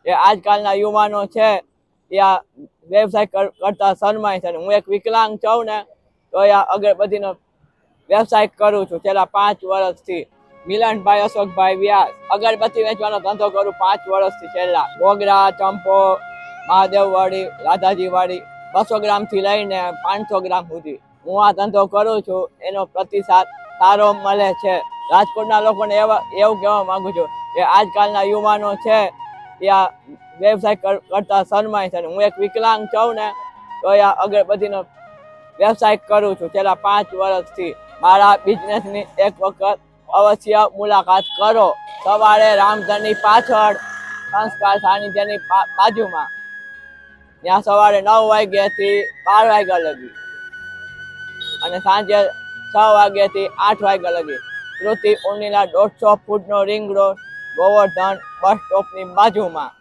એ આજકાલના યુવાનો છે એ આ વ્યવસાય કરતા શરમાય છે. હું એક વિકલાંગ છું ને તો આ અગરબત્તીનો વ્યવસાય કરું છું છેલ્લા 5 વર્ષથી. મિલનભાઈ અશોકભાઈ વ્યાસ, અગરબત્તી વેચવાનો ધંધો કરું 5 વર્ષથી. છેલ્લા મોગરા, ચંપો, મહાદેવવાડી, રાધાજીવાડી 200 ગ્રામથી લઈને 500 ગ્રામ સુધી હું આ ધંધો કરું છું. એનો પ્રતિસાદ સારો મળે છે. રાજકોટના લોકોને એવું કહેવા માંગુ છું કે આજકાલના યુવાનો છે એ આ વ્યવસાય કરતા શરમાય છે. હું એક વિકલાંગ છું ને તો આ અગરબત્તીનો વ્યવસાય કરું છું છેલ્લા 5 વર્ષથી. મારા બિઝનેસની એક વખત અવશ્ય મુલાકાત કરો. સવારે રામધનની પાછળ સંસ્કાર સાનિધ્યની બાજુમાં, ત્યાં સવારે 9 વાગ્યાથી 12 વાગ્યા લગી અને સાંજે 6 વાગ્યાથી 8 વાગ્યા લગી. કૃતિ ઉર્નિલા 150 ફૂટનો રિંગ રોડ, ગોવર્ધન બસ સ્ટોપની બાજુમાં.